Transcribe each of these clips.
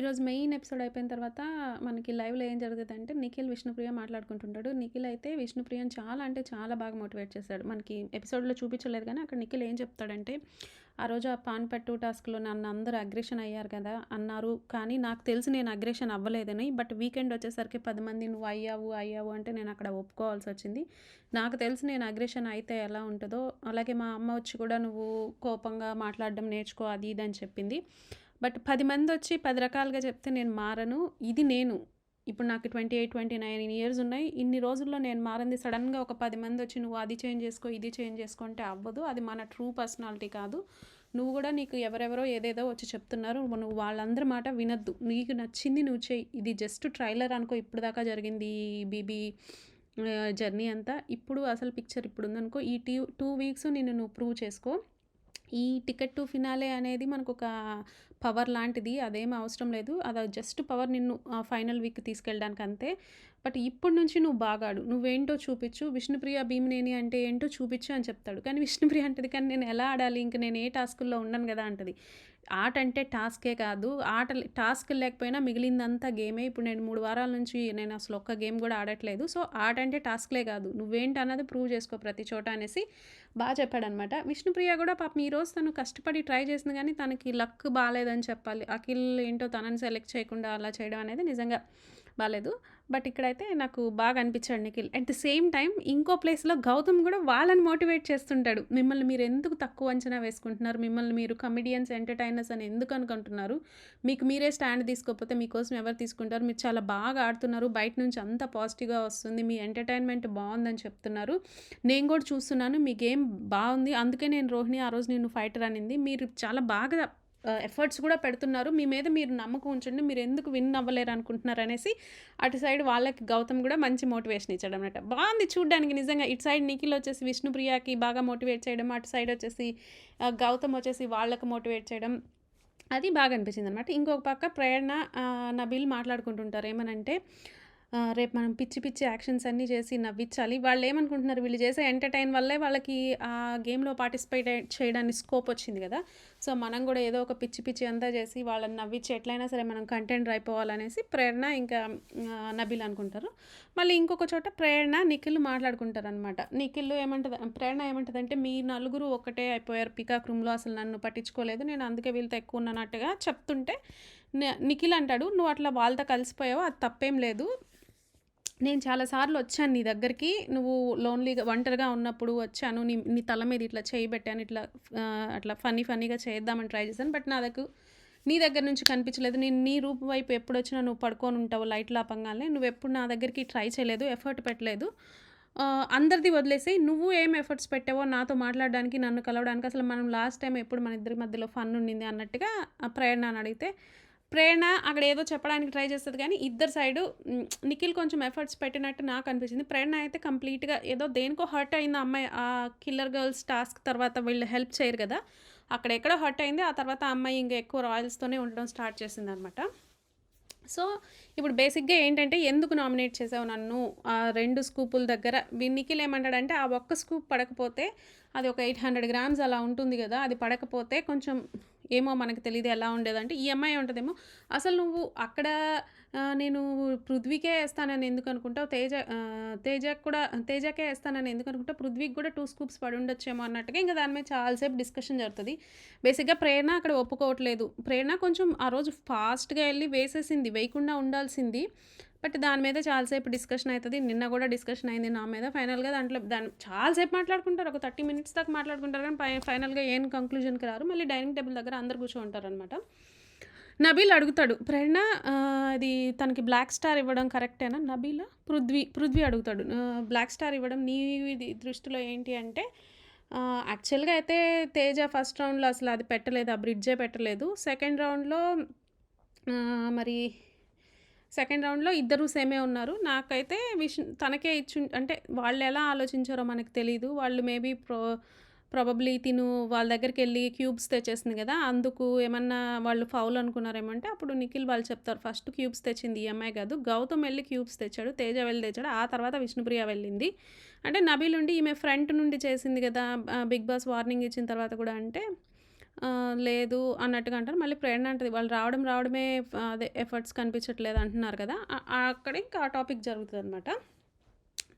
ఈరోజు main episode అయిపోయిన తర్వాత మనకి లైవ్‌లో ఏం జరుగుతదంటే నిఖిల్, విష్ణుప్రియ మాట్లాడుకుంటుంటాడు. నిఖిల్ అయితే విష్ణుప్రియని చాలా అంటే చాలా బాగా మోటివేట్ చేశాడు. మనకి ఎపిసోడ్‌లో చూపించలేదు గానీ అక్కడ నిఖిల్ ఏం చెప్తాడంటే, "ఆ రోజు ఆ పాన్ పెట్టు టాస్క్‌లో నన్ను అందరూ అగ్రెషన్ అయ్యారు కదా! అన్నారు. కానీ నాకు తెలుసు నేను అగ్రెషన్ అవ్వలేదని. బట్ వీకెండ్ వచ్చేసరికి 10 మంది నువ్వు అయ్యావు, అయ్యావు అంటే నేను అక్కడ ఒప్పుకోవాల్సొచ్చింది. నాకు తెలుసు నేను అగ్రెషన్ అయితే ఎలా ఉంటదో. అలాగే మా అమ్మ వచ్చి కూడా నువ్వు కోపంగా మాట్లాడడం నేర్చుకో అది ఇది అని చెప్పింది. బట్ 10 మందొచ్చి 10 రకాలుగా చెప్తే నేను మారను. ఇది నేను. ఇప్పుడు నాకు 28, 29 ఇయర్స్ ఉన్నాయి. ఇన్ని రోజుల్లో నేను మారింది సడెన్‌గా ఒక 10 మందొచ్చి నువ్వు అది చేంజ్ చేసుకో, ఇది చేంజ్ చేసుకో అంటే అవ్వదు. అది మన ట్రూ పర్సనాలిటీ కాదు. నువ్వు గూడా నీకు ఎవరెవరో ఏదేదో వచ్చి చెప్తున్నారు. నువ్వు వాళ్ళందరి మాట వినొద్దు. నీకు నచ్చింది నువ్వు చెయి. ఇది జస్ట్ ట్రైలర్ అనుకో ఇప్పటిదాకా జరిగింది ఈ బీబీ జర్నీ అంతా. ఇప్పుడు అసలు పిక్చర్ ఇప్పుడుందనుకో. ఈ 2 వీక్స్ నిన్ను నువ్వు ప్రూవ్ చేసుకో. ఈ టికెట్ టు ఫినాలే అనేది మనకొక పవర్ లాంటిది. అదేమి అవసరం లేదు. అది జస్ట్ పవర్ నిన్ను ఫైనల్ వీక్‌కి తీసుకెళ్ళడానికి అంతే. బట్ ఇప్పటి నుంచి నువ్వు బాగా ఆడు. నువ్వేంటో చూపిచ్చు. విష్ణుప్రియ, భీమినేని అంటే ఏంటో చూపిచ్చు అని చెప్తాడు. కానీ విష్ణుప్రియ అంటది, కానీ నేను ఎలా ఆడాలి? ఇంక నేను ఏ టాస్కుల్లో ఉండను గదా! అంటది. ఆట అంటే టాస్కే కాదు. టాస్క్ లేకపోయినా మిగిలిందంతా గేమే. ఇప్పుడు నేను 3 వారాల నుంచి నేను అసలు ఒక్క గేమ్ గూడా ఆడట్లేదు. సో, ఆట అంటే టాస్క్‌లే కాదు. నువ్వేంటన్నది ప్రూవ్ చేసుకో ప్రతి చోట అనేసి చెప్పాడనమాట. విష్ణుప్రియ గూడా పాపం ఈరోజు తను కష్టపడి ట్రై చేసింది గానీ, తనకి లక్ బాలేదని చెప్పాలి. అఖిల్ ఏంటో తనని సెలెక్ట్ చేయకుండా అలా చేయడం అనేది నిజంగా బాలేదు. బట్ ఇక్కడైతే నాకు బాగా అనిపిచ్చాడు Nikhil. At the same time ఇంకో ప్లేస్‌లో గౌతమ్ గూడా వాళ్ళని మోటివేట్ చేస్తుంటాడు. మిమ్మల్ని మీరెందుకు తక్కువ అంచనా వేసుకుంటున్నారు? మిమ్మల్ని మీరు కమెడియన్స్, ఎంటర్‌టైనర్స్ అని ఎందుకు అనుకుంటున్నారు? మీకు మీరే స్టాండ్ తీసుకోకపోతే మీకోసం ఎవరు తీసుకుంటారు? మీరు చాలా బాగా ఆడుతున్నారు. బయట నుంచి అంతా పాజిటివ్‌గా వస్తుంది. మీ ఎంటర్‌టైన్‌మెంట్ బావుందని చెప్తున్నారు. నేను గూడా చూస్తున్నాను. మీ గేమ్ బావుంది. అందుకే నేను రోహిణి ఆ రోజు నిన్ను ఫైటర్ అనింది. మీరు చాలా బాగా ఎఫర్ట్స్ గూడా పెడుతున్నారు. మీ మీద మీరు నమ్మకం ఉంచండి. మీరెందుకు విన్ అవ్వలేరనుకుంటున్నారనేసి అటు సైడ్ వాళ్ళకి గౌతమ్ గూడా మంచి మోటివేషన్ ఇచ్చాడనమాట. బావుంది చూడ్డానికి నిజంగా. ఇటు సైడ్ నిఖిల్ వచ్చేసి విష్ణుప్రియకి బాగా మోటివేట్ చేయడం. అటు సైడ్ వచ్చేసి గౌతమ్ వచ్చేసి వాళ్ళకి మోటివేట్ చేయడం. అది బాగా అనిపించిందనమాట. ఇంకొక పక్క ప్రేరణ, నబీల్ మాట్లాడుకుంటుంటారు. ఏమనంటే రేపు మనం పిచ్చి పిచ్చి యాక్షన్స్ అన్నీ చేసి నవ్విచ్చాలి. వాళ్ళేమనుకుంటున్నారు వీళ్ళు చేసే ఎంటర్‌టైన్ వల్లే వాళ్ళకి ఆ గేమ్‌లో పార్టిసిపేట్ చేయడానికి స్కోప్ వచ్చింది గదా! సో, మనం గూడా ఏదో ఒక పిచ్చి పిచ్చి అంతా చేసి వాళ్ళని నవ్విచ్చి ఎట్లైనా సరే మనం కంటెంట్ అయిపోవాలనేసి ప్రేరణ ఇంకా నబీల్ అనుకుంటారు. మళ్ళీ ఇంకొక చోట ప్రేరణ, నిఖిల్ మాట్లాడుకుంటారనమాట. నిఖిల్ ప్రేరణ ఏమంటదంటే, "మీ నలుగురు ఒక్కటే అయిపోయారు పీకాక్ రూమ్‌లో అసలు నన్ను పట్టించుకోలేదు. నేను అందుకే వీళ్ళతో ఎక్కువున్నానట్టుగా" చెప్తుంటే నిఖిల్ అంటాడు, "నువ్వు అట్లా వాళ్ళతో కలిసిపోయావు. అది తప్పేం లేదు. నేను చాలా సార్లు వచ్చాను నీ దగ్గరికి. నువ్వు లోన్‌లీగా ఒంటరిగా ఉన్నప్పుడు వచ్చాను. నీ నీ తల మీద ఇట్లా చేయి పెట్టాను. ఇట్లా అట్లా ఫన్నీగా చేద్దామని ట్రై చేశాను. బట్ నీ దగ్గర నుంచి కనిపించలేదు. నేను నీ రూపు వైపు ఎప్పుడొచ్చినా నువ్వు పడుకొని ఉంటావు లైట్లు ఆపంగానే. నువ్వెప్పుడు నా దగ్గరికి ట్రై చేయలేదు. ఎఫర్ట్ పెట్టలేదు. అందరిది వదిలేసేయి. నువ్వు ఏం ఎఫర్ట్స్ పెట్టావో నాతో మాట్లాడడానికి, నన్ను కలవడానికి అసలు మనం లాస్ట్ టైమ్ ఎప్పుడు మన ఇద్దరి మధ్యలో ఫన్ ఉండింది అన్నట్టుగా ప్రేరణని అడిగితే ప్రేరణ అక్కడ ఏదో చెప్పడానికి ట్రై చేస్తది గానీ, ఇద్దరి సైడు నిఖిల్ కొంచెం ఎఫర్ట్స్ పెట్టినట్టు నాకనిపించింది. ప్రేరణ అయితే కంప్లీట్‌గా ఏదో దేనికో హర్ట్ అయింది ఆ అమ్మాయి. కిల్లర్ గర్ల్స్ టాస్క్ తర్వాత వీళ్ళు హెల్ప్ చేయరు గదా! అక్కడెక్కడో హర్ట్ అయింది. ఆ తర్వాత ఆ అమ్మాయి ఇంక ఎక్కువ రాయల్స్‌తోనే ఉండడం స్టార్ట్ చేసిందనమాట. సో, ఇప్పుడు బేసిక్‌గా ఏంటంటే, ఎందుకు నామినేట్ చేసావు నన్ను? 2 స్కూపుల దగ్గర నిఖిల్ ఏమంటాడంటే, ఆ ఒక్క స్కూప్ పడకపోతే అది ఒక 800 గ్రామ్స్ అలా ఉంటుంది గదా! అది పడకపోతే కొంచెం ఏమో మనకు తెలీదు ఎలా ఉండేదంటే, ఈ అమ్మాయి ఏమంటదేమో, అసలు నువ్వు అక్కడ నేను పృథ్వీకే ఏస్తానని ఎందుకనుకుంటావు? తేజకే ఏస్తానని ఎందుకనుకుంటావు? పృథ్వీకి గూడా 2 స్కూప్స్ పడుండొచ్చేమో అన్నట్టుగా ఇంక దాని మీద చాలా సేపు డిస్కషన్ జరుగుతది. బేసిక్‌గా ప్రేరణ అక్కడ ఒప్పుకోవట్లేదు. ప్రేరణ కొంచెం ఆ రోజు ఫాస్ట్‌గా ఎళ్లి వేసేసింది. వేయకుండా ఉండాల్సింది. బట్ దాని మీద చాలా సేపు డిస్కషన్ అయితది. నిన్న గూడా డిస్కషన్ అయింది నా మీద. ఫైనల్‌గా చాలా సేపు మాట్లాడుకుంటారు. ఒక 30 మినిట్స్ దాకా మాట్లాడుకుంటారు గానీ ఫైనల్‌గా ఏం కంక్లూజన్‌కి రారు. మళ్ళీ డైనింగ్ టేబుల్ దగ్గర అందరూ కూర్చొంటారనమాట. నబీల్ అడుగుతాడు, "ప్రేరణ ఇది తనకి బ్లాక్ స్టార్ ఇవ్వడం కరెక్టేనా?" నబీలా? పృథ్వీ అడుగుతాడు. "బ్లాక్ స్టార్ ఇవ్వడం నీ దృష్టిలో ఏంటి" అంటే యాక్చువల్‌గా అయితే తేజ ఫస్ట్ రౌండ్‌లో అసలు అది పెట్టలేదు. ఆ బ్రిడ్జే పెట్టలేదు. మరి సెకండ్ రౌండ్‌లో ఇద్దరు సేమే ఉన్నారు. నాకైతే తనకే అంటే వాళ్ళెలా ఆలోచించారో మనకు తెలీదు. వాళ్ళు మేబీ ప్రాబబ్లీ తిను వాళ్ళ దగ్గరికెళ్ళి క్యూబ్స్ తెచ్చేసింది గదా! అందుకు ఏమన్నా వాళ్ళు ఫౌల్ అనుకున్నారేమో అంటే అప్పుడు నిఖిల్ వాళ్ళు చెప్తారు. ఫస్ట్ క్యూబ్స్ తెచ్చింది ఈ అమ్మాయి గాదు. గౌతమ్ ఎళ్లి క్యూబ్స్ తెచ్చాడు. తేజ వెళ్లి తెచ్చాడు. ఆ తర్వాత విష్ణుప్రియ వెళ్ళింది. అంటే నబీల్ ఉండి ఈమె ఫ్రంట్ నుండి చేసింది గదా! బిగ్ బాస్ వార్నింగ్ ఇచ్చిన తర్వాత కూడా అంటే లేదు అన్నట్టుగా అంటారు. మళ్ళీ ప్రేరణ అంటది వాళ్ళు రావడమే అదే ఎఫర్ట్స్ కనిపించట్లేదు అంటున్నారు కదా! అక్కడ ఇంకా ఆ టాపిక్ జరుగుతదనమాట.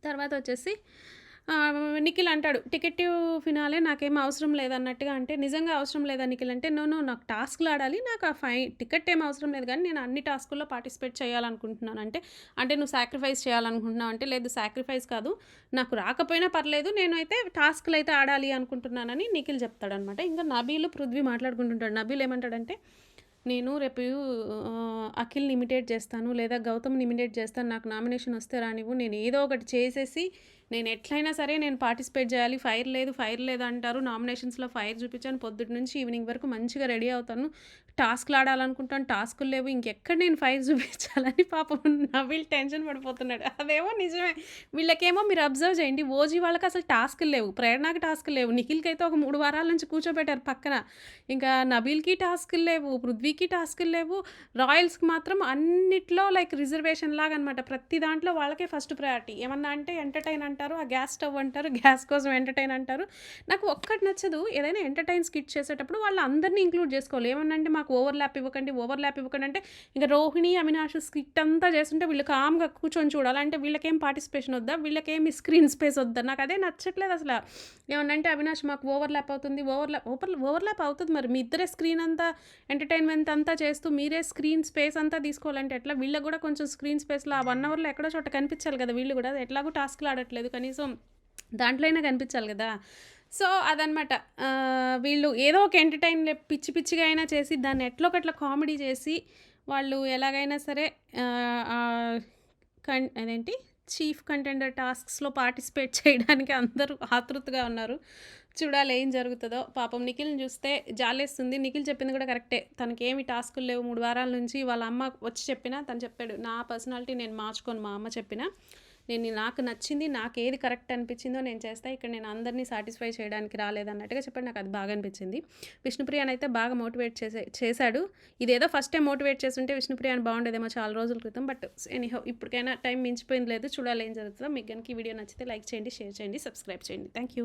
తర్వాతొచ్చేసి నిఖిల్ అంటాడు, "టికెటివ్ ఫినాలే నాకేం అవసరం లేదన్నట్టుగా" అంటే, "నిజంగా అవసరం లేదా నిఖిల్" అంటే, "నో, నో నాకు టాస్క్‌లాడాలి. నాకు ఆ టికెట్ ఏమి అవసరం లేదు గానీ, నేను అన్ని టాస్కుల్లో పార్టిసిపేట్ చేయాలనుకుంటున్నాను" అంటే "నువ్వు సాక్రిఫైస్ చేయాలనుకుంటున్నావు" అంటే, "లేదు సాక్రిఫైస్ కాదు. నాకు రాకపోయినా పర్లేదు. నేనైతే టాస్క్‌లయితే ఆడాలి అనుకుంటున్నానని" నిఖిల్ చెప్తాడనమాట. ఇంకా నబీలు, పృథ్వీ మాట్లాడుకుంటుంటాడు. నబీల్ ఏమంటాడంటే, "నేను రేపు అఖిల్‌ని ఇమిటేట్ చేస్తాను. లేదా గౌతమ్‌ని ఇమిటేట్ చేస్తాను. నాకు నామినేషన్ వస్తే రానివ్వు. నేను ఏదో ఒకటి చేసేసి నేను ఎట్లయినా సరే నేను పార్టిసిపేట్ చేయాలి. ఫైర్ లేదు అంటారు. నామినేషన్స్‌లో ఫైర్ చూపించాను. పొద్దుటి నుంచి ఈవినింగ్ వరకు మంచిగా రెడీ అవుతాను. టాస్క్‌లు ఆడాలనుకుంటాను. టాస్కులు లేవు. ఇంకెక్కడ నేను ఫైర్ చూపించాలని" పాపం నబీల్ టెన్షన్ పడిపోతున్నాడు. అదేమో నిజమే. వీళ్ళకేమో మీరు అబ్జర్వ్ చేయండి. ఓజీ వాళ్ళకి అసలు టాస్కులు లేవు. ప్రేరణకి టాస్కులు లేవు. నిఖిల్‌కైతే ఒక 3 వారాల నుంచి కూర్చోబెట్టారు పక్కన. ఇంకా నబీల్‌కి టాస్కులు లేవు. పృథ్వీకి టాస్కులు లేవు. రాయల్స్‌కి మాత్రం అన్నిట్లో లైక్ రిజర్వేషన్ లాగా అనమాట. ప్రతి దాంట్లో వాళ్ళకే ఫస్ట్ ప్రయారిటీ. ఏమన్నా అంటే ఎంటర్‌టైన్ అంటారు. ఆ గ్యాస్ స్టవ్ అంటారు. గ్యాస్ కోసం ఎంటర్‌టైన్ అంటారు. నాకు ఒక్కటి నచ్చదు. ఏదైనా ఎంటర్‌టైన్ స్కిట్ చేసేటప్పుడు వాళ్ళు అందరిని ఇంక్లూడ్ చేసుకోవాలి. ఏమన్నా అంటే మాకు ఓవర్‌లాప్ ఇవ్వకండి అంటే ఇంక రోహిణి, అవినాష్ స్కిట్ అంతా చేస్తుంటే వీళ్ళు కామ్‌గా కూర్చొని చూడాలి. అంటే వీళ్ళకేం పార్టిసిపేషన్ వద్దా? వీళ్ళకేమి స్క్రీన్ స్పేస్ వద్దా? నాకదే నచ్చట్లేదు అసల. ఏమన్నా అంటే అవినాష్ మాకు ఓవర్‌లాప్ అవుతుంది. ఓవర్‌లాప్ అవుతది మరి. మీ ఇద్దరే స్క్రీన్ అంతా ఎంటర్‌టైన్‌మెంట్ అంతా చేస్తూ మీరే స్క్రీన్ స్పేస్ అంతా తీసుకోవాలంటే ఎట్లా? వీళ్ళకి గూడా కొంచెం స్క్రీన్ స్పేస్‌లో ఆ 1 అవర్‌లో ఎక్కడో చోట కనిపించాలి కదా! వీళ్ళు గూడా. ఎట్లాగో టాస్క్‌లు ఆడట్లేదు. కనీసం దాంట్లో అయినా కనిపించాలి గదా! సో, అదనమాట. వీళ్ళు ఏదో ఒక పిచ్చి పిచ్చిగా అయినా చేసి దాన్ని ఎట్లో ఒకట్ల కామెడీ చేసి వాళ్ళు ఎలాగైనా సరే ఆహ్, ఆహ్, అదేంటి చీఫ్ కంటెండర్ టాస్క్స్‌లో పార్టిసిపేట్ చేయడానికి అందరూ ఆతృతగా ఉన్నారు. చూడాలి ఏం జరుగుతదో. పాపం నిఖిల్‌ని చూస్తే జాలేస్తుంది. నిఖిల్ చెప్పింది కూడా కరెక్టే. తనకేమి టాస్కులు లేవు 3 వారాల నుంచి. వాళ్ళ అమ్మ వచ్చి చెప్పినా తను చెప్పాడు. "నా పర్సనాలిటీ నేను మార్చుకోను మా అమ్మ చెప్పినా. నాకు నచ్చింది. నాకేది కరెక్ట్ అనిపించిందో నేను చేస్తా. ఇక్కడ నేను అందరిని సాటిస్ఫై చేయడానికి రాలేదన్నట్టుగా చెప్పాడు. నాకు అది బాగా అనిపించింది. విష్ణుప్రియనైతే బాగా మోటివేట్ చేశాడు. ఇదేదో ఫస్ట్ టైమ్ మోటివేట్ చేసుంటే విష్ణుప్రియని బాగుండేదేమో చాలా రోజుల క్రితం. బట్ ఎనీహౌ ఇప్పటికైనా టైం మించిపోయింది లేదు. చూడాలి ఏం జరుగుతుందో. మీకు గనుక ఈ వీడియో నచ్చితే లైక్ చేయండి, షేర్ చేయండి, సబ్స్క్రైబ్ చేయండి. Thank you.